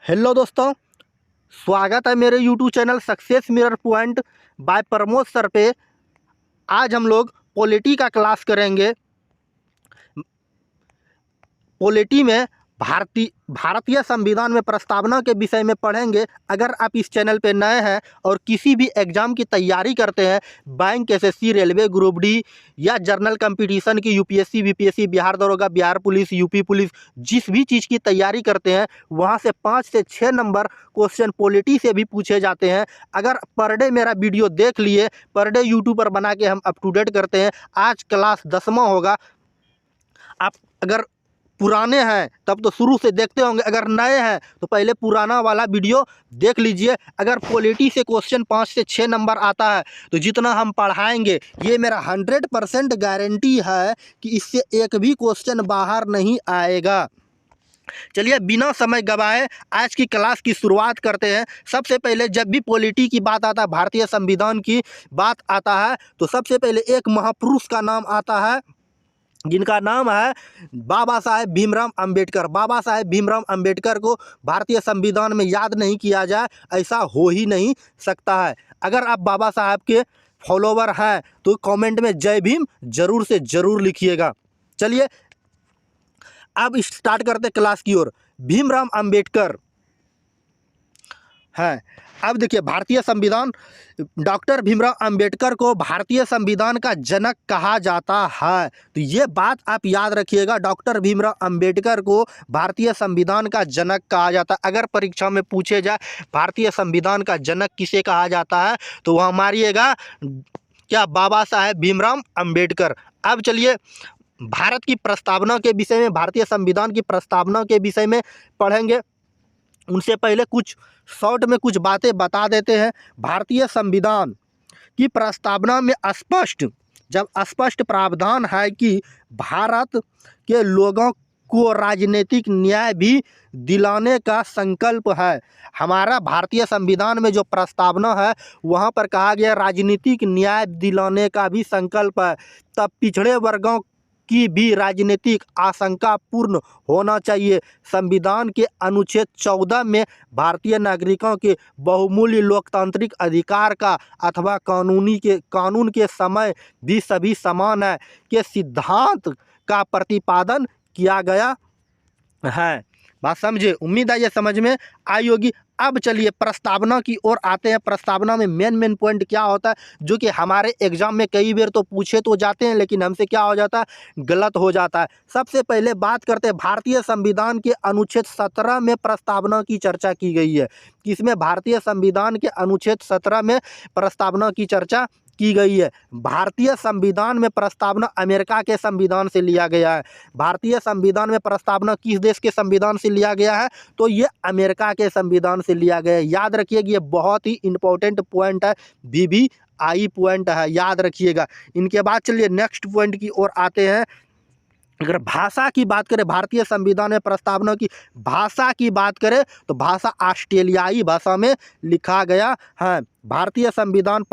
Hello दोस्तों, स्वागत है मेरे YouTube channel success mirror point by Pramod sir पे। आज हम लोग पॉलिटी का क्लास करेंगे। पॉलिटी में भारतीय संविधान में प्रस्तावना के विषय में पढ़ेंगे। अगर आप इस चैनल पे नए हैं और किसी भी एग्ज़ाम की तैयारी करते हैं, bank, SSC, railway, group D या जर्नल कंपटीशन की, यूपीएससी, बीपीएससी, बिहार दरोगा, बिहार पुलिस, यूपी पुलिस, जिस भी चीज़ की तैयारी करते हैं वहाँ से 5 से 6 नंबर क्वेश्चन पॉलिटी से भी पूछे जाते हैं। अगर पर डे मेरा वीडियो देख लिए, पर डे यूट्यूब पर बना के हम अप टू डेट करते हैं। आज क्लास 10वां होगा। आप अगर पुराने हैं तब तो शुरू से देखते होंगे, अगर नए हैं तो पहले पुराना वाला वीडियो देख लीजिए। अगर पॉलिटी से क्वेश्चन 5 से 6 नंबर आता है तो जितना हम पढ़ाएंगे, ये मेरा 100% गारंटी है कि इससे एक भी क्वेश्चन बाहर नहीं आएगा। चलिए बिना समय गवाए आज की क्लास की शुरुआत करते हैं। सबसे पहले जब भी पॉलिटी की बात आता है, भारतीय संविधान की बात आता है, तो सबसे पहले एक महापुरुष का नाम आता है जिनका नाम है बाबा साहेब भीमराव अंबेडकर। बाबा साहेब भीमराव अंबेडकर को भारतीय संविधान में याद नहीं किया जाए, ऐसा हो ही नहीं सकता है। अगर आप बाबा साहेब के फॉलोवर हैं तो कमेंट में जय भीम जरूर से ज़रूर लिखिएगा। चलिए अब स्टार्ट करते क्लास की ओर। भीमराव अंबेडकर हैं। अब देखिए, भारतीय संविधान, डॉक्टर भीमराव अंबेडकर को भारतीय संविधान का जनक कहा जाता है। तो ये बात आप याद रखिएगा, डॉक्टर भीमराव अंबेडकर को भारतीय संविधान का जनक कहा जाता है। अगर परीक्षा में पूछे जाए भारतीय संविधान का जनक किसे कहा जाता है तो वह मारिएगा क्या, बाबा साहेब भीमराव अंबेडकर। अब चलिए भारत की प्रस्तावना के विषय में, भारतीय संविधान की प्रस्तावना के विषय में पढ़ेंगे। उनसे पहले कुछ शॉर्ट में कुछ बातें बता देते हैं। भारतीय संविधान की प्रस्तावना में स्पष्ट प्रावधान है कि भारत के लोगों को राजनीतिक न्याय भी दिलाने का संकल्प है। हमारा भारतीय संविधान में जो प्रस्तावना है वहाँ पर कहा गया राजनीतिक न्याय दिलाने का भी संकल्प है। तब पिछड़े वर्गों की भी राजनीतिक आशंका पूर्ण होना चाहिए। संविधान के अनुच्छेद 14 में भारतीय नागरिकों के बहुमूल्य लोकतांत्रिक अधिकार का अथवा कानून के समय भी सभी समान है के सिद्धांत का प्रतिपादन किया गया है। बात समझे? उम्मीद है ये समझ में आई होगी। अब चलिए प्रस्तावना की ओर आते हैं। प्रस्तावना में मेन पॉइंट क्या होता है, जो कि हमारे एग्जाम में कई बार तो पूछे तो जाते हैं लेकिन हमसे क्या हो जाता है, गलत हो जाता है। सबसे पहले बात करते हैं भारतीय संविधान के अनुच्छेद 17 में प्रस्तावना की चर्चा की गई है। किसमें? भारतीय संविधान के अनुच्छेद 17 में प्रस्तावना की चर्चा की गई है। भारतीय संविधान में प्रस्तावना अमेरिका के संविधान से लिया गया है। भारतीय संविधान में प्रस्तावना किस देश के संविधान से लिया गया है? तो ये अमेरिका के संविधान से लिया गया है। याद रखिएगा, ये बहुत ही इंपॉर्टेंट पॉइंट है, VVI पॉइंट है, याद रखिएगा। इनके बाद चलिए नेक्स्ट पॉइंट की ओर आते हैं। अगर भाषा की बात करें, भारतीय संविधान में प्रस्तावना की भाषा की बात करें तो भाषा ऑस्ट्रेलियाई भाषा में लिखा गया है। भारतीय संविधान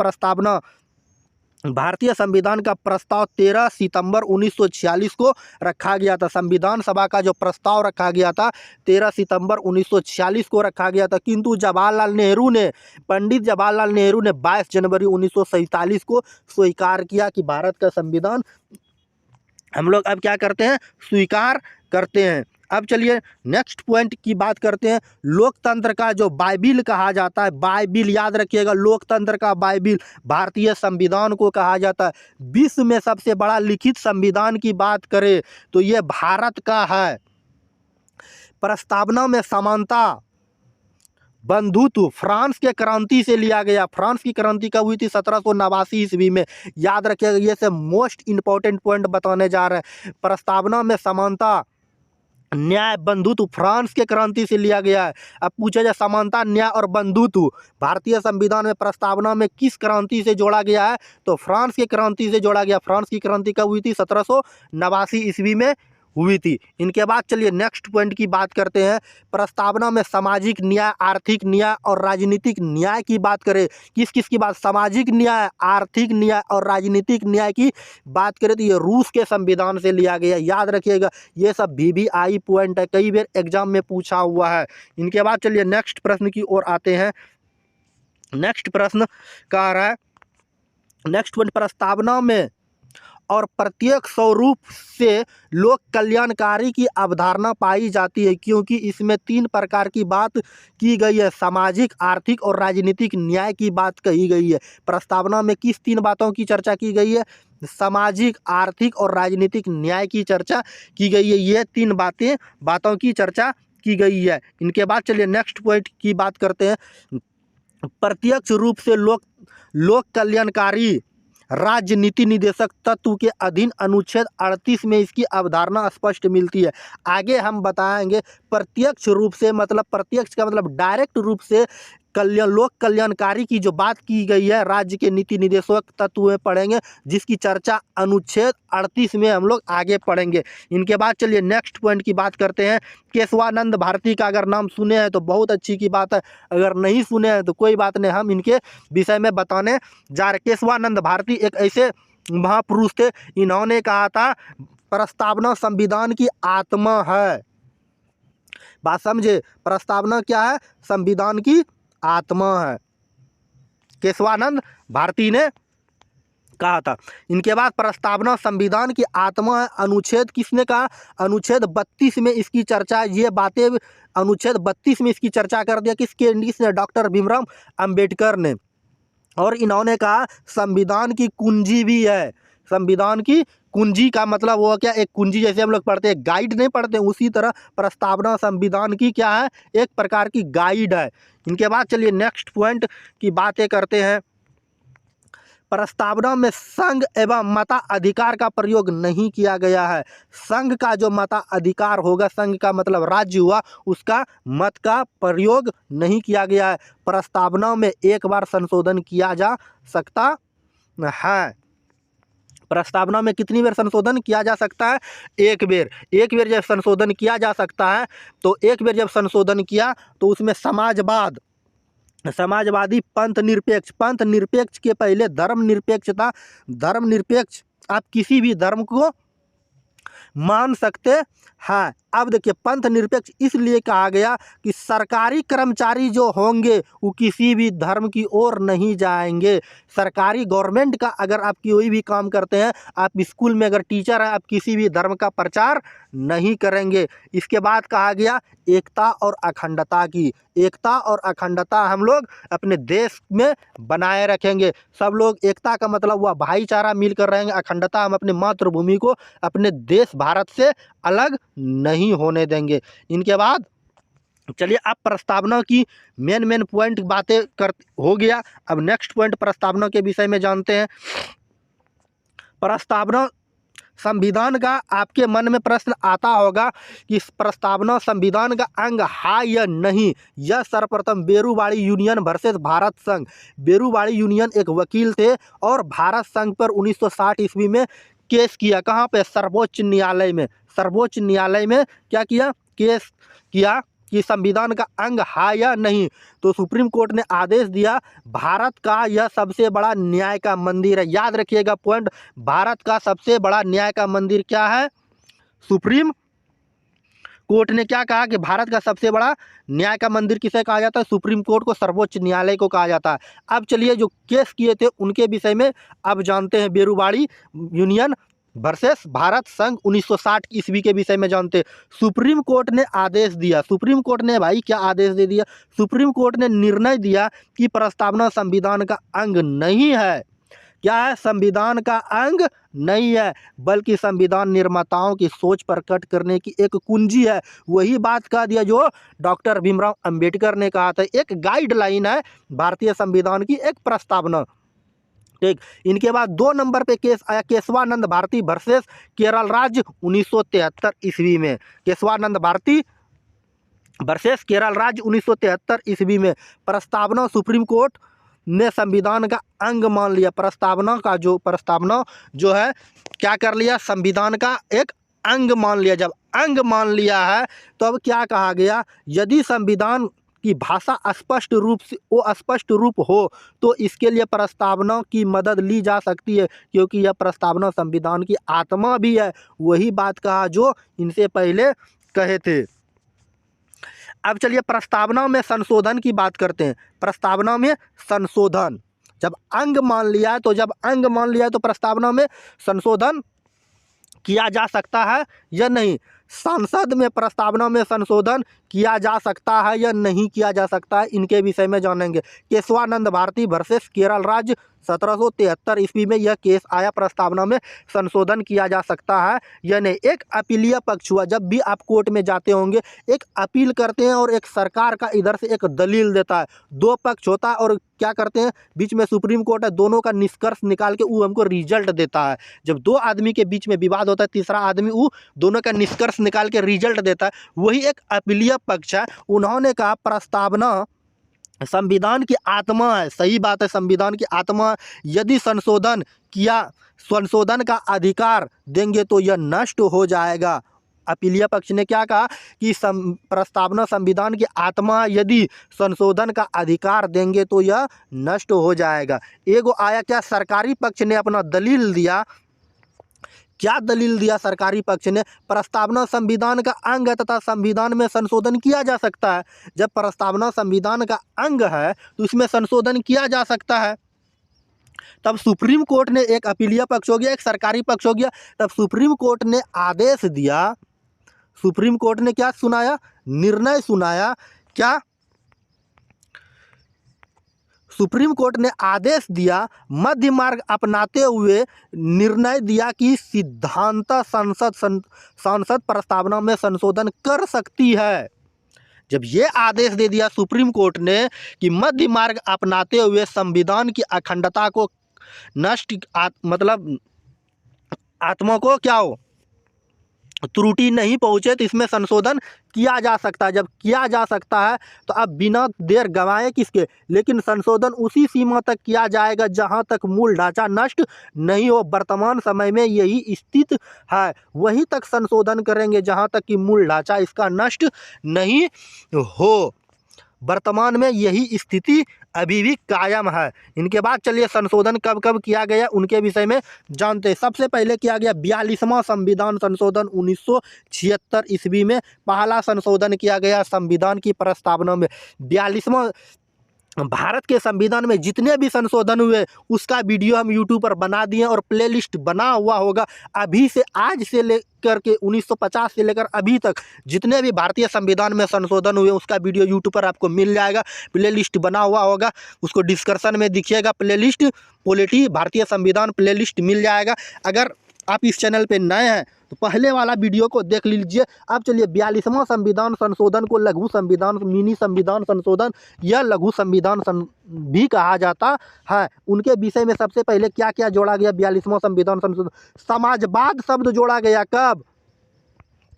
का प्रस्ताव 13 सितंबर 1946 को रखा गया था। संविधान सभा का जो प्रस्ताव रखा गया था 13 सितंबर 1946 को रखा गया था, किंतु पंडित जवाहरलाल नेहरू ने 22 जनवरी 1947 को स्वीकार किया कि भारत का संविधान हम लोग अब क्या करते हैं, स्वीकार करते हैं। अब चलिए नेक्स्ट पॉइंट की बात करते हैं। लोकतंत्र का जो बाइबिल कहा जाता है, बाइबिल याद रखिएगा, लोकतंत्र का बाइबिल भारतीय संविधान को कहा जाता है। विश्व में सबसे बड़ा लिखित संविधान की बात करें तो ये भारत का है। प्रस्तावना में समानता, बंधुत्व फ्रांस के क्रांति से लिया गया। फ्रांस की क्रांति कब हुई थी? 1789 ईस्वी में। याद रखिएगा, ये से मोस्ट इंपॉर्टेंट पॉइंट बताने जा रहे हैं। प्रस्तावना में समानता, न्याय, बंधुत्व फ्रांस के क्रांति से लिया गया है। अब पूछा जाए समानता, न्याय और बंधुत्व भारतीय संविधान में प्रस्तावना में किस क्रांति से जोड़ा गया है? तो फ्रांस के क्रांति से जोड़ा गया। फ्रांस की क्रांति कब हुई थी? 1789 ईस्वी में हुई थी। इनके बाद चलिए नेक्स्ट पॉइंट की बात करते हैं। प्रस्तावना में सामाजिक न्याय, आर्थिक न्याय और राजनीतिक न्याय की बात करें, किस किस की बात, सामाजिक न्याय, आर्थिक न्याय और राजनीतिक न्याय की बात करें तो ये रूस के संविधान से लिया गया। याद रखिएगा, ये सब VVI पॉइंट है, कई बार एग्जाम में पूछा हुआ है। इनके बाद चलिए नेक्स्ट प्रश्न की ओर आते हैं। नेक्स्ट प्रश्न कह रहा है, नेक्स्ट पॉइंट, प्रस्तावना में और प्रत्येक स्वरूप से लोक कल्याणकारी की अवधारणा पाई जाती है, क्योंकि इसमें 3 प्रकार की बात की गई है, सामाजिक, आर्थिक और राजनीतिक न्याय की बात कही गई है। प्रस्तावना में किस 3 बातों की चर्चा की गई है, सामाजिक, आर्थिक और राजनीतिक न्याय की चर्चा की गई है। ये 3 बातों की चर्चा की गई है। इनके बाद चलिए नेक्स्ट पॉइंट की बात करते हैं। प्रत्यक्ष रूप से लोक कल्याणकारी राज्य नीति निदेशक तत्व के अधीन अनुच्छेद 38 में इसकी अवधारणा स्पष्ट मिलती है। आगे हम बताएंगे प्रत्यक्ष रूप से मतलब, प्रत्यक्ष का मतलब डायरेक्ट रूप से लोक कल्याणकारी की जो बात की गई है राज्य के नीति निदेशक तत्व में पढ़ेंगे, जिसकी चर्चा अनुच्छेद 38 में हम लोग आगे पढ़ेंगे। इनके बाद चलिए नेक्स्ट पॉइंट की बात करते हैं। केशवानंद भारती का अगर नाम सुने हैं तो बहुत अच्छी की बात है, अगर नहीं सुने हैं तो कोई बात नहीं, हम इनके विषय में बताने जा रहे। केशवानंद भारती एक ऐसे महापुरुष थे, इन्होंने कहा था प्रस्तावना संविधान की आत्मा है। बात समझे, प्रस्तावना क्या है, संविधान की आत्मा है, केशवानंद भारती ने कहा था। इनके बाद प्रस्तावना संविधान की आत्मा है, अनुच्छेद किसने कहा, अनुच्छेद 32 में इसकी चर्चा, ये बातें अनुच्छेद 32 में इसकी चर्चा कर दिया, किसने, डॉक्टर भीमराव अंबेडकर ने। और इन्होंने कहा संविधान की कुंजी भी है। संविधान की कुंजी का मतलब वो क्या, एक कुंजी जैसे हम लोग पढ़ते हैं, गाइड नहीं पढ़ते, उसी तरह प्रस्तावना संविधान की क्या है, एक प्रकार की गाइड है। इनके बाद चलिए नेक्स्ट पॉइंट की बातें करते हैं। प्रस्तावना में संघ एवं मताधिकार का प्रयोग नहीं किया गया है। संघ का जो मताधिकार होगा, संघ का मतलब राज्य हुआ, उसका मत का प्रयोग नहीं किया गया है। प्रस्तावना में एक बार संशोधन किया जा सकता है। प्रस्तावना में कितनी बार संशोधन किया जा सकता है, एक बार जब संशोधन किया जा सकता है, तो एक बार जब संशोधन किया तो उसमें समाजवादी, पंथ निरपेक्ष के पहले धर्मनिरपेक्ष था। धर्मनिरपेक्ष, आप किसी भी धर्म को मान सकते हैं। अब देखिए, पंथ निरपेक्ष इसलिए कहा गया कि सरकारी कर्मचारी जो होंगे वो किसी भी धर्म की ओर नहीं जाएंगे। सरकारी गवर्नमेंट का अगर आप कोई भी काम करते हैं, आप स्कूल में अगर टीचर हैं, आप किसी भी धर्म का प्रचार नहीं करेंगे। इसके बाद कहा गया एकता और अखंडता की, एकता और अखंडता हम लोग अपने देश में बनाए रखेंगे। सब लोग, एकता का मतलब हुआ भाईचारा, मिलकर रहेंगे। अखंडता, हम अपने मातृभूमि को, अपने देश भारत से अलग नहीं होने देंगे। इनके बाद चलिए, अब प्रस्तावना की मेन पॉइंट बातें हो गया। अब नेक्स्ट पॉइंट प्रस्तावना के विषय में जानते हैं। प्रस्तावना संविधान का आपके मन में प्रश्न आता होगा कि प्रस्तावना संविधान का अंग है या नहीं। यह सर्वप्रथम बेरूवाड़ी यूनियन वर्सेस भारत संघ, बेरूवाड़ी यूनियन एक वकील थे और भारत संघ पर 1960 ईस्वी में केस किया। कहाँ पे, सर्वोच्च न्यायालय में। सर्वोच्च न्यायालय में क्या किया, केस किया कि संविधान का अंग है या नहीं। तो सुप्रीम कोर्ट ने आदेश दिया, भारत का यह सबसे बड़ा न्याय का मंदिर है। याद रखिएगा पॉइंट, भारत का सबसे बड़ा न्याय का मंदिर क्या है, सुप्रीम कोर्ट ने क्या कहा कि भारत का सबसे बड़ा न्याय का मंदिर किसे कहा जाता है, सुप्रीम कोर्ट को, सर्वोच्च न्यायालय को कहा जाता है। अब चलिए, जो केस किए थे उनके विषय में अब जानते हैं। बेरूवाड़ी यूनियन वर्सेस भारत संघ 1960 ईस्वी के विषय में जानते हैं। सुप्रीम कोर्ट ने आदेश दिया, सुप्रीम कोर्ट ने भाई क्या आदेश दे दिया, सुप्रीम कोर्ट ने निर्णय दिया कि प्रस्तावना संविधान का अंग नहीं है। क्या है, संविधान का अंग नहीं है, बल्कि संविधान निर्माताओं की सोच प्रकट करने की एक कुंजी है। वही बात कह दिया जो डॉक्टर भीमराव अंबेडकर ने कहा था, एक गाइडलाइन है भारतीय संविधान की, एक प्रस्तावना। ठीक, इनके बाद 2 नंबर पे केस आया, केशवानंद भारती वर्सेस केरल राज्य 1973 ईस्वी में। केशवानंद भारती वर्सेस केरल राज्य 1973 ईस्वी में प्रस्तावना सुप्रीम कोर्ट ने संविधान का अंग मान लिया। प्रस्तावना जो है क्या कर लिया, संविधान का एक अंग मान लिया। जब अंग मान लिया है तो अब क्या कहा गया, यदि संविधान की भाषा स्पष्ट रूप से स्पष्ट रूप हो तो इसके लिए प्रस्तावना की मदद ली जा सकती है, क्योंकि यह प्रस्तावना संविधान की आत्मा भी है। वही बात कहा जो इनसे पहले कहे थे। अब चलिए प्रस्तावना में संशोधन की बात करते हैं। प्रस्तावना में संशोधन, जब अंग मान लिया तो प्रस्तावना में संशोधन किया जा सकता है या नहीं। संसद में प्रस्तावना में संशोधन किया जा सकता है या नहीं किया जा सकता है, इनके विषय में जानेंगे। केशवानंद भारती वर्सेस केरल राज्य 1773 ईस्वी में यह केस आया, प्रस्तावना में संशोधन किया जा सकता है या नहीं। एक अपीलीय पक्ष हुआ, जब भी आप कोर्ट में जाते होंगे एक अपील करते हैं और एक सरकार का इधर से एक दलील देता है, दो पक्ष होता है और क्या करते हैं, बीच में सुप्रीम कोर्ट है, दोनों का निष्कर्ष निकाल के वो हमको रिजल्ट देता है। जब दो आदमी के बीच में विवाद होता है, तीसरा आदमी वो दोनों का निष्कर्ष निकाल के रिजल्ट देता है, वही एक अपीलीय पक्ष है। उन्होंने कहा प्रस्तावना संविधान की आत्मा है, सही बात है, संविधान की आत्मा है। यदि संशोधन का अधिकार देंगे तो यह नष्ट हो जाएगा। अपीलीय पक्ष ने क्या कहा कि प्रस्तावना संविधान की आत्मा है, यदि संशोधन का अधिकार देंगे तो यह नष्ट हो जाएगा। एगो आया क्या, सरकारी पक्ष ने अपना दलील दिया। क्या दलील दिया सरकारी पक्ष ने, प्रस्तावना संविधान का अंग है तथा संविधान में संशोधन किया जा सकता है। जब प्रस्तावना संविधान का अंग है तो इसमें संशोधन किया जा सकता है। तब सुप्रीम कोर्ट ने, एक अपीलीय पक्ष हो गया एक सरकारी पक्ष हो गया, तब सुप्रीम कोर्ट ने आदेश दिया, सुप्रीम कोर्ट ने क्या सुनाया, निर्णय सुनाया। क्या सुप्रीम कोर्ट ने आदेश दिया, मध्य मार्ग अपनाते हुए निर्णय दिया कि सिद्धांत संसद प्रस्तावना में संशोधन कर सकती है। जब ये आदेश दे दिया सुप्रीम कोर्ट ने कि मध्य मार्ग अपनाते हुए संविधान की अखंडता को मतलब आत्मा को क्या हो, त्रुटि नहीं पहुंचे तो इसमें संशोधन किया जा सकता है। जब किया जा सकता है तो अब बिना देर गंवाए किसके, लेकिन संशोधन उसी सीमा तक किया जाएगा जहां तक मूल ढांचा नष्ट नहीं हो। वर्तमान समय में यही स्थिति है, वहीं तक संशोधन करेंगे जहां तक कि मूल ढांचा इसका नष्ट नहीं हो। वर्तमान में यही स्थिति अभी भी कायम है। इनके बाद चलिए संशोधन कब कब किया गया उनके विषय में जानते हैं। सबसे पहले किया गया 42वां संविधान संशोधन 1976 ईस्वी में पहला संशोधन किया गया संविधान की प्रस्तावना में। 42वां भारत के संविधान में जितने भी संशोधन हुए उसका वीडियो हम यूट्यूब पर बना दिए और प्लेलिस्ट बना हुआ होगा। अभी से आज से लेकर के 1950 से लेकर अभी तक जितने भी भारतीय संविधान में संशोधन हुए उसका वीडियो यूट्यूब पर आपको मिल जाएगा, प्लेलिस्ट बना हुआ होगा, उसको डिस्क्रिप्शन में दिखिएगा, प्लेलिस्ट पॉलिटी भारतीय संविधान प्लेलिस्ट मिल जाएगा। अगर आप इस चैनल पे नए हैं तो पहले वाला वीडियो को देख लीजिए। अब चलिए 42वां संविधान संशोधन को लघु संविधान, मिनी संविधान संशोधन या लघु संविधान भी कहा जाता है। उनके विषय में सबसे पहले क्या क्या जोड़ा गया 42वां संविधान संशोधन, समाजवाद शब्द जोड़ा गया कब,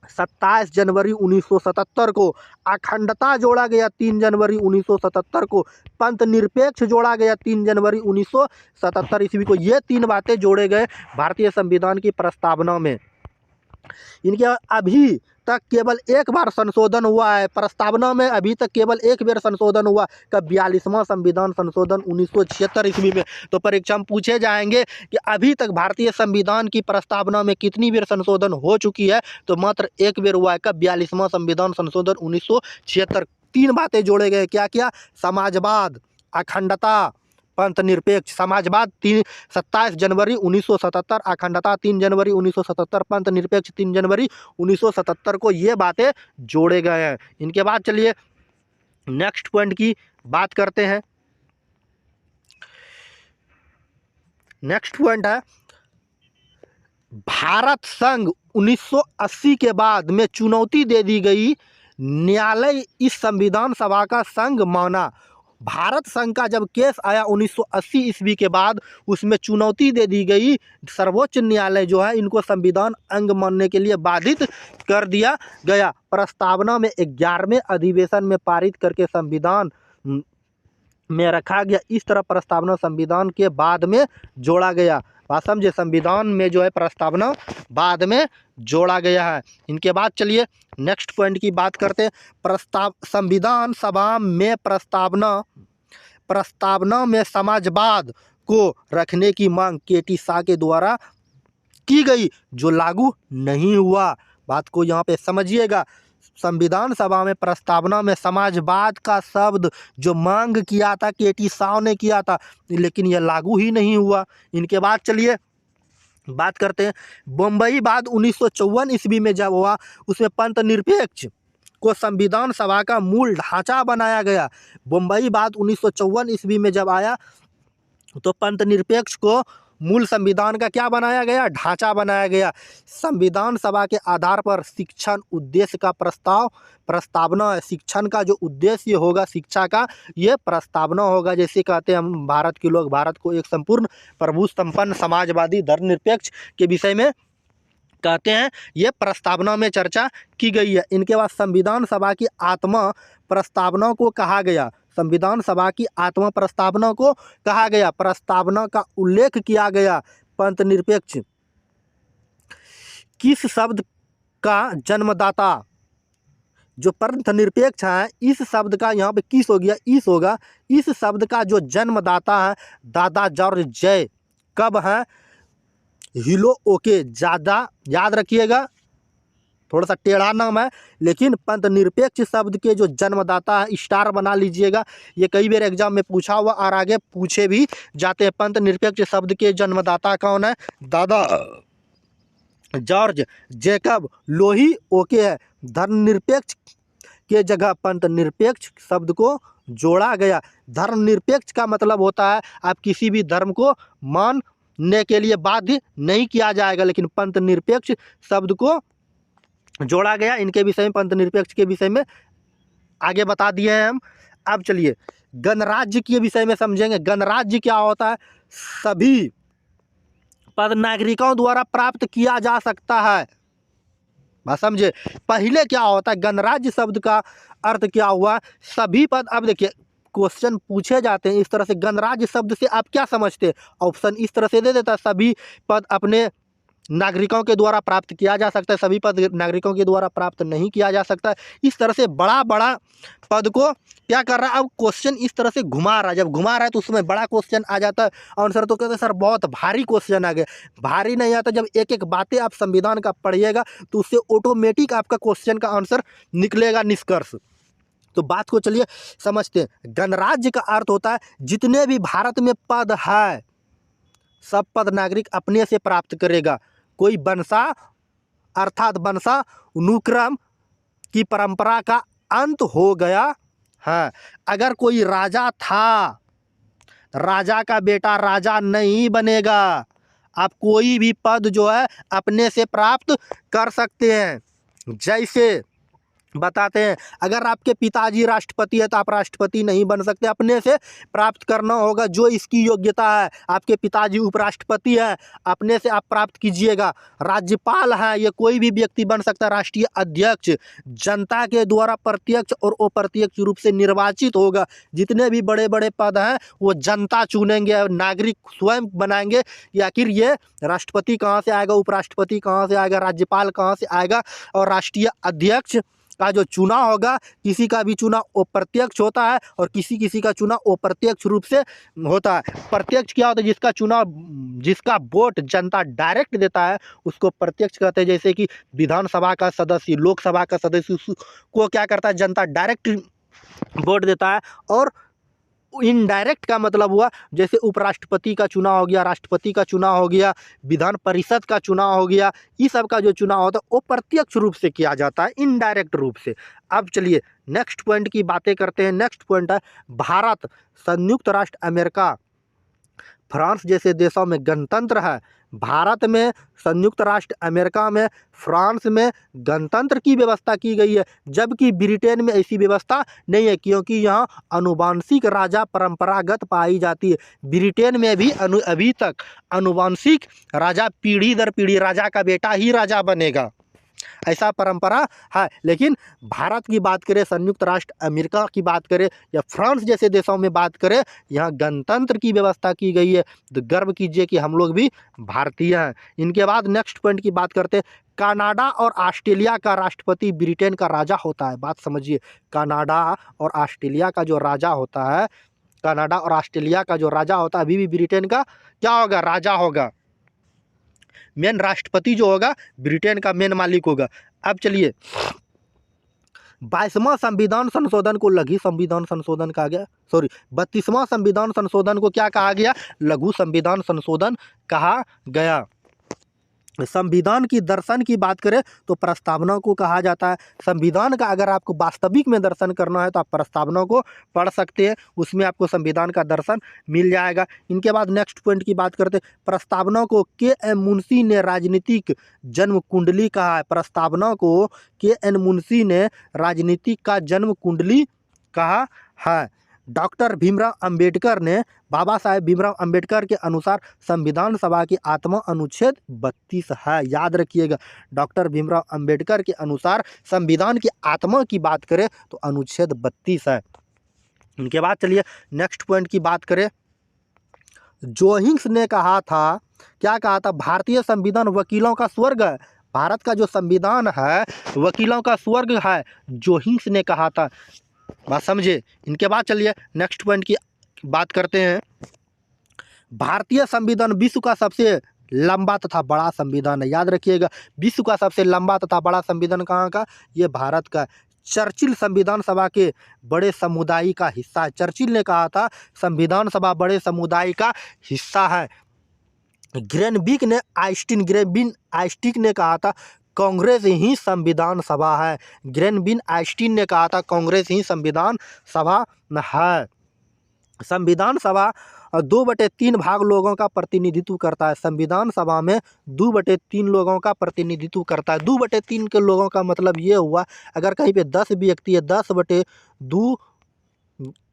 27 जनवरी 1977 को। अखंडता जोड़ा गया 3 जनवरी 1977 को। पंथ निरपेक्ष जोड़ा गया 3 जनवरी 1977 ईस्वी को। ये तीन बातें जोड़े गए भारतीय संविधान की प्रस्तावना में। इनके अभी तक केवल एक बार संशोधन हुआ है, प्रस्तावना में अभी तक केवल एक बार संशोधन हुआ, कब 42वां संविधान संशोधन 1976 ईस्वी में। तो परीक्षा में पूछे जाएंगे कि अभी तक भारतीय संविधान की प्रस्तावना में कितनी बार संशोधन हो चुकी है, तो मात्र एक बार हुआ है, कब 42वां संविधान संशोधन 1976। तीन बातें जोड़े गए, क्या क्या, समाजवाद, अखंडता, पंथ निरपेक्ष। समाजवाद 27 जनवरी 1977, अखंडता 3 जनवरी 1977, पंथ निरपेक्ष 3 जनवरी 1977 को ये बातें जोड़े गए हैं। इनके बाद चलिए नेक्स्ट पॉइंट की बात करते हैं। नेक्स्ट पॉइंट है भारत संघ 1980 के बाद में चुनौती दे दी गई, न्यायालय इस संविधान सभा का संघ माना। भारत संघ का जब केस आया 1980 ईस्वी के बाद, उसमें चुनौती दे दी गई, सर्वोच्च न्यायालय जो है इनको संविधान अंग मानने के लिए बाधित कर दिया गया। प्रस्तावना में 11वें अधिवेशन में पारित करके संविधान में रखा गया। इस तरह प्रस्तावना संविधान के बाद में जोड़ा गया। बात समझे, संविधान में जो है प्रस्तावना बाद में जोड़ा गया है। इनके बाद चलिए नेक्स्ट पॉइंट की बात करते हैं। संविधान सभा में प्रस्तावना में समाजवाद को रखने की मांग केटी शाह के द्वारा की गई, जो लागू नहीं हुआ। बात को यहाँ पे समझिएगा। संविधान सभा में प्रस्तावना में समाजवाद का शब्द जो मांग किया था केटी शाह ने किया था, लेकिन यह लागू ही नहीं हुआ। इनके बाद चलिए बात करते हैं बम्बई बाद 1954 ईस्वी में जब हुआ, उसमें पंथ निरपेक्ष को संविधान सभा का मूल ढांचा बनाया गया। बम्बई बाद 1954 ईस्वी में जब आया तो पंथ निरपेक्ष को मूल संविधान का क्या बनाया गया, ढांचा बनाया गया। संविधान सभा के आधार पर शिक्षण उद्देश्य का प्रस्तावना है। शिक्षण का जो उद्देश्य होगा शिक्षा का, ये प्रस्तावना होगा। जैसे कहते हैं हम भारत के लोग, भारत को एक संपूर्ण प्रभु संपन्न समाजवादी धर्मनिरपेक्ष के विषय में कहते हैं, ये प्रस्तावना में चर्चा की गई है। इनके बाद संविधान सभा की आत्मा प्रस्तावना को कहा गया। संविधान सभा की आत्मा प्रस्तावना को कहा गया। प्रस्तावना का उल्लेख किया गया। पंथ निरपेक्ष किस शब्द का जन्मदाता, जो पंथ निरपेक्ष है, इस शब्द का यहाँ पे किस हो गया, इस होगा। इस शब्द का जो जन्मदाता है दादा जॉर्ज जय कब है, हिलो ओके, ज़्यादा याद रखिएगा, थोड़ा सा टेढ़ा नाम है, लेकिन पंथ निरपेक्ष शब्द के जो जन्मदाता है, स्टार बना लीजिएगा। ये कई बार एग्जाम में पूछा हुआ और आगे पूछे भी जाते हैं। पंथ निरपेक्ष शब्द के जन्मदाता कौन है, दादा जॉर्ज जैकब लोही ओके है। धर्मनिरपेक्ष के जगह पंथ निरपेक्ष शब्द को जोड़ा गया। धर्मनिरपेक्ष का मतलब होता है आप किसी भी धर्म को मानने के लिए बाध्य नहीं किया जाएगा, लेकिन पंथ निरपेक्ष शब्द को जोड़ा गया। इनके विषय में, पंथ निरपेक्ष के विषय में आगे बता दिए हैं हम। अब चलिए गणराज्य के विषय में समझेंगे। गणराज्य क्या होता है, सभी पद नागरिकों द्वारा प्राप्त किया जा सकता है। बात समझे, पहले क्या होता है, गणराज्य शब्द का अर्थ क्या हुआ, सभी पद। अब देखिए क्वेश्चन पूछे जाते हैं इस तरह से, गणराज्य शब्द से आप क्या समझते हैं, ऑप्शन इस तरह से दे देता है, सभी पद अपने नागरिकों के द्वारा प्राप्त किया जा सकता है, सभी पद नागरिकों के द्वारा प्राप्त नहीं किया जा सकता है। इस तरह से बड़ा बड़ा पद को क्या कर रहा है, अब क्वेश्चन इस तरह से घुमा रहा है। जब घुमा रहा है तो उसमें बड़ा क्वेश्चन आ जाता है। आंसर तो कहते हैं सर बहुत भारी क्वेश्चन आ गया। भारी नहीं आता, जब एक एक बातें आप संविधान का पढ़िएगा तो उससे ऑटोमेटिक आपका क्वेश्चन का आंसर निकलेगा, निष्कर्ष। तो बात को चलिए समझते हैं। गणराज्य का अर्थ होता है जितने भी भारत में पद है, सब पद नागरिक अपने से प्राप्त करेगा। कोई वंशा अर्थात वंशानुक्रम की परंपरा का अंत हो गया है। अगर कोई राजा था, राजा का बेटा राजा नहीं बनेगा। आप कोई भी पद जो है अपने से प्राप्त कर सकते हैं। जैसे बताते हैं, अगर आपके पिताजी राष्ट्रपति है तो आप राष्ट्रपति नहीं बन सकते, अपने से प्राप्त करना होगा जो इसकी योग्यता है। आपके पिताजी उपराष्ट्रपति है, अपने से आप प्राप्त कीजिएगा। राज्यपाल है, ये कोई भी व्यक्ति बन सकता है। राष्ट्रीय अध्यक्ष जनता के द्वारा प्रत्यक्ष और अप्रत्यक्ष रूप से निर्वाचित होगा। जितने भी बड़े बड़े पद हैं वो जनता चुनेंगे, नागरिक स्वयं बनाएंगे कि आखिर ये राष्ट्रपति कहाँ से आएगा, उपराष्ट्रपति कहाँ से आएगा, राज्यपाल कहाँ से आएगा। और राष्ट्रीय अध्यक्ष का जो चुनाव होगा, किसी का भी चुनाव अप्रत्यक्ष होता है और किसी का चुनाव अप्रत्यक्ष रूप से होता है। प्रत्यक्ष क्या होता है, जिसका चुनाव, जिसका वोट जनता डायरेक्ट देता है उसको प्रत्यक्ष कहते हैं। जैसे कि विधानसभा का सदस्य, लोकसभा का सदस्य, उसको क्या करता है, जनता डायरेक्ट वोट देता है। और इनडायरेक्ट का मतलब हुआ जैसे उपराष्ट्रपति का चुनाव हो गया, राष्ट्रपति का चुनाव हो गया, विधान परिषद का चुनाव हो गया। इस सब का जो चुनाव होता है वो प्रत्यक्ष रूप से किया जाता है, इनडायरेक्ट रूप से। अब चलिए नेक्स्ट पॉइंट की बातें करते हैं। नेक्स्ट पॉइंट है भारत, संयुक्त राष्ट्र अमेरिका, फ्रांस जैसे देशों में गणतंत्र है। भारत में, संयुक्त राष्ट्र अमेरिका में, फ्रांस में गणतंत्र की व्यवस्था की गई है, जबकि ब्रिटेन में ऐसी व्यवस्था नहीं है, क्योंकि यहाँ आनुवंशिक राजा परंपरागत पाई जाती है। ब्रिटेन में भी अभी तक आनुवंशिक राजा, पीढ़ी दर पीढ़ी राजा का बेटा ही राजा बनेगा। ऐसा परंपरा है। लेकिन भारत की बात करें, संयुक्त राष्ट्र अमेरिका की बात करें या फ्रांस जैसे देशों में बात करें, यहाँ गणतंत्र की व्यवस्था की गई है। तो गर्व कीजिए कि हम लोग भी भारतीय हैं। इनके बाद नेक्स्ट पॉइंट की बात करते हैं। कनाडा और ऑस्ट्रेलिया का राष्ट्रपति ब्रिटेन का राजा होता है। बात समझिए, कनाडा और ऑस्ट्रेलिया का जो राजा होता है, कनाडा और ऑस्ट्रेलिया का जो राजा होता है, अभी भी ब्रिटेन का क्या होगा? राजा होगा। मेन राष्ट्रपति जो होगा ब्रिटेन का मेन मालिक होगा। अब चलिए, 22वां संविधान संशोधन को लघु संविधान संशोधन कहा गया, 32वां संविधान संशोधन को क्या कहा गया? लघु संविधान संशोधन कहा गया। संविधान की दर्शन की बात करें तो प्रस्तावना को कहा जाता है। संविधान का अगर आपको वास्तविक में दर्शन करना है तो आप प्रस्तावना को पढ़ सकते हैं, उसमें आपको संविधान का दर्शन मिल जाएगा। इनके बाद नेक्स्ट पॉइंट की बात करते हैं। प्रस्तावना को के.एम. मुंशी ने राजनीतिक जन्म कुंडली कहा है। प्रस्तावना को के.एन. मुंशी ने राजनीतिक का जन्म कुंडली कहा है। डॉक्टर भीमराव अंबेडकर ने, बाबा साहेब भीमराव अंबेडकर के अनुसार संविधान सभा की आत्मा अनुच्छेद 32 है। याद रखिएगा, डॉक्टर भीमराव अंबेडकर के अनुसार संविधान की आत्मा की बात करें तो अनुच्छेद 32 है। इनके बाद चलिए नेक्स्ट पॉइंट की बात करें। जोहिंग्स ने कहा था, क्या कहा था? भारतीय संविधान वकीलों का स्वर्ग है। भारत का जो संविधान है वकीलों का स्वर्ग है, जोहिंग्स ने कहा था। बात समझे। इनके बाद चलिए नेक्स्ट पॉइंट की बात करते हैं। भारतीय संविधान विश्व का सबसे लंबा तथा बड़ा संविधान है। याद रखिएगा, विश्व का सबसे लंबा तथा बड़ा संविधान कहाँ का? ये भारत का। चर्चिल संविधान सभा के बड़े समुदाय का हिस्सा है। चर्चिल ने कहा था संविधान सभा बड़े समुदाय का हिस्सा है। ग्रेनबिन आइस्टिन ने कहा था कांग्रेस ही संविधान सभा है। ग्रेनबिन आइस्टिन ने कहा था कांग्रेस ही संविधान सभा है। संविधान सभा 2/3 भाग लोगों का प्रतिनिधित्व करता है। संविधान सभा में 2/3 लोगों का प्रतिनिधित्व करता है। 2/3 के लोगों का मतलब ये हुआ, अगर कहीं पे 10 व्यक्ति है, 10/2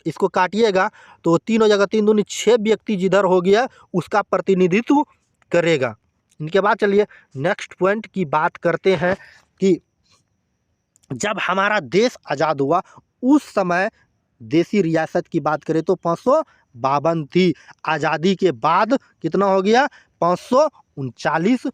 इसको काटिएगा तो 3 हो जाएगा, 3 दूनी 6 व्यक्ति जिधर हो गया उसका प्रतिनिधित्व करेगा। इनके बाद चलिए नेक्स्ट पॉइंट की बात करते हैं कि जब हमारा देश आज़ाद हुआ उस समय देसी रियासत की बात करें तो 552 थी। आज़ादी के बाद कितना हो गया? 539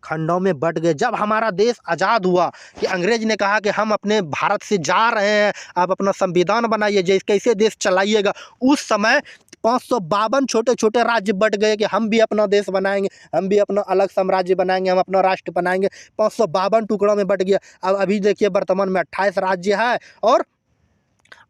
खंडों में बट गए। जब हमारा देश आज़ाद हुआ कि अंग्रेज ने कहा कि हम अपने भारत से जा रहे हैं, आप अपना संविधान बनाइए, जैसे कैसे देश चलाइएगा, उस समय 552 छोटे छोटे राज्य बट गए कि हम भी अपना देश बनाएंगे, हम भी अपना अलग साम्राज्य बनाएंगे, हम अपना राष्ट्र बनाएंगे। 552 टुकड़ों में बट गया। अब अभी देखिए वर्तमान में 28 राज्य है और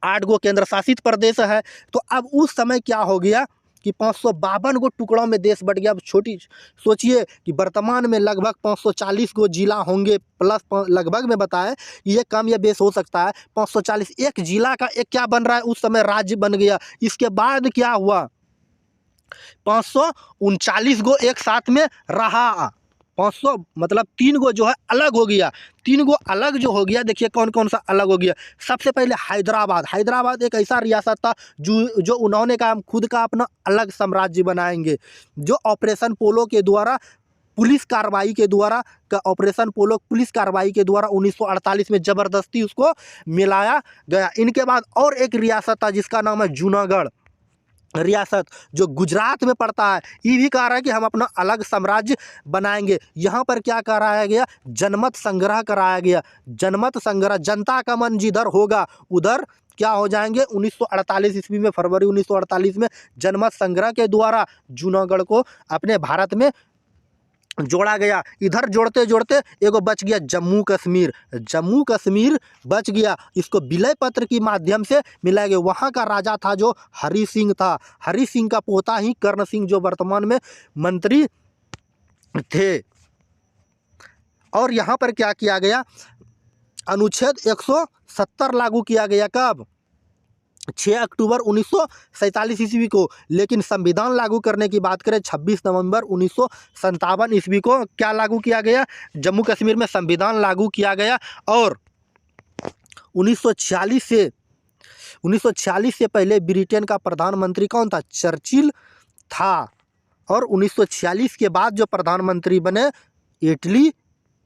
8 गो केंद्र शासित प्रदेश है। तो अब उस समय क्या हो गया कि 552 गो टुकड़ों में देश बट गया। अब छोटी सोचिए कि वर्तमान में लगभग 540 गो जिला होंगे, प्लस लगभग में बताएं, ये कम या बेस हो सकता है। 540 एक जिला का एक क्या बन रहा है, उस समय राज्य बन गया। इसके बाद क्या हुआ? 539 गो एक साथ में रहा। 500 मतलब 3 गो जो है अलग हो गया। 3 गो अलग जो हो गया, देखिए कौन कौन सा अलग हो गया। सबसे पहले हैदराबाद एक ऐसा रियासत था जो उन्होंने कहा हम खुद का अपना अलग साम्राज्य बनाएंगे। जो ऑपरेशन पोलो के द्वारा पुलिस कार्रवाई के द्वारा ऑपरेशन पोलो पुलिस कार्रवाई के द्वारा 1948 में ज़बरदस्ती उसको मिलाया गया। इनके बाद और एक रियासत था जिसका नाम है जूनागढ़ रियासत, जो गुजरात में पड़ता है। ये भी कह रहा है कि हम अपना अलग साम्राज्य बनाएंगे। यहाँ पर क्या कराया गया? जनमत संग्रह कराया गया। जनमत संग्रह, जनता का मन जिधर होगा उधर क्या हो जाएंगे। 1948 ईस्वी में, फरवरी 1948 में जनमत संग्रह के द्वारा जूनागढ़ को अपने भारत में जोड़ा गया। इधर जोड़ते जोड़ते एगो बच गया जम्मू कश्मीर बच गया। इसको विलय पत्र के माध्यम से मिला गया। वहाँ का राजा था जो हरि सिंह था। हरि सिंह का पोता ही कर्ण सिंह जो वर्तमान में मंत्री थे। और यहाँ पर क्या किया गया? अनुच्छेद 170 लागू किया गया। कब? 6 अक्टूबर 1947 ईस्वी को। लेकिन संविधान लागू करने की बात करें 26 नवंबर 1957 ईस्वी को क्या लागू किया गया? जम्मू कश्मीर में संविधान लागू किया गया। और 1946 से पहले ब्रिटेन का प्रधानमंत्री कौन था? चर्चिल था। और 1946 के बाद जो प्रधानमंत्री बने इटली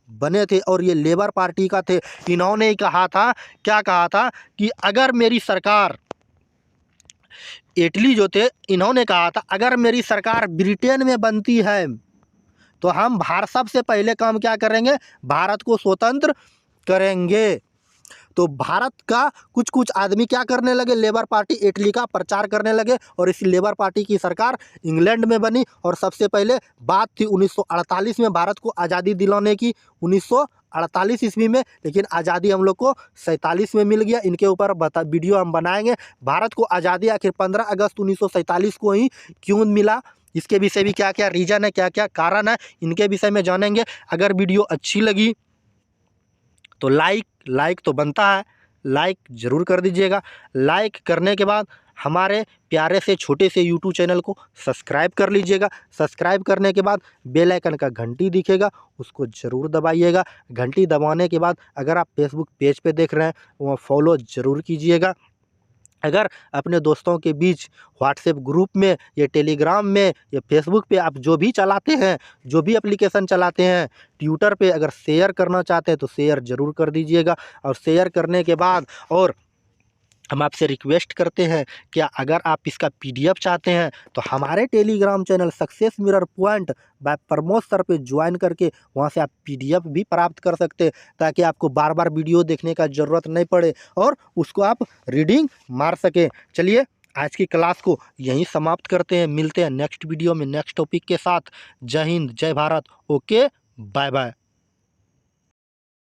बने थे और ये लेबर पार्टी का थे। इन्होंने ही कहा था, क्या कहा था कि अगर मेरी सरकार, इटली जो थे, इन्होंने कहा था अगर मेरी सरकार ब्रिटेन में बनती है तो हम भारत सबसे पहले काम क्या करेंगे, भारत को स्वतंत्र करेंगे। तो भारत का कुछ कुछ आदमी क्या करने लगे, लेबर पार्टी इटली का प्रचार करने लगे और इस लेबर पार्टी की सरकार इंग्लैंड में बनी। और सबसे पहले बात थी 1948 में भारत को आज़ादी दिलाने की, 1948 ईस्वी में, लेकिन आज़ादी हम लोग को 47 में मिल गया। इनके ऊपर वीडियो हम बनाएंगे। भारत को आज़ादी आखिर 15 अगस्त 1947 को ही क्यों मिला, इसके विषय भी क्या क्या रीज़न है, क्या क्या कारण है, इनके विषय में जानेंगे। अगर वीडियो अच्छी लगी तो लाइक तो बनता है, लाइक ज़रूर कर दीजिएगा। लाइक करने के बाद हमारे प्यारे से छोटे से यूट्यूब चैनल को सब्सक्राइब कर लीजिएगा। सब्सक्राइब करने के बाद बेल आइकन का घंटी दिखेगा, उसको ज़रूर दबाइएगा। घंटी दबाने के बाद अगर आप फेसबुक पेज पे देख रहे हैं वहाँ फॉलो ज़रूर कीजिएगा। अगर अपने दोस्तों के बीच व्हाट्सएप ग्रुप में या टेलीग्राम में या फेसबुक पे आप जो भी चलाते हैं, जो भी एप्लीकेशन चलाते हैं, ट्विटर पे अगर शेयर करना चाहते हैं तो शेयर ज़रूर कर दीजिएगा। और शेयर करने के बाद और हम आपसे रिक्वेस्ट करते हैं कि अगर आप इसका पीडीएफ चाहते हैं तो हमारे Telegram channel success mirror point by Pramod sir पे ज्वाइन करके वहां से आप पीडीएफ भी प्राप्त कर सकते हैं, ताकि आपको बार बार वीडियो देखने का ज़रूरत नहीं पड़े और उसको आप रीडिंग मार सकें। चलिए आज की क्लास को यहीं समाप्त करते हैं, मिलते हैं नेक्स्ट वीडियो में नेक्स्ट टॉपिक के साथ। जय हिंद, जय भारत, ओके, बाय बाय।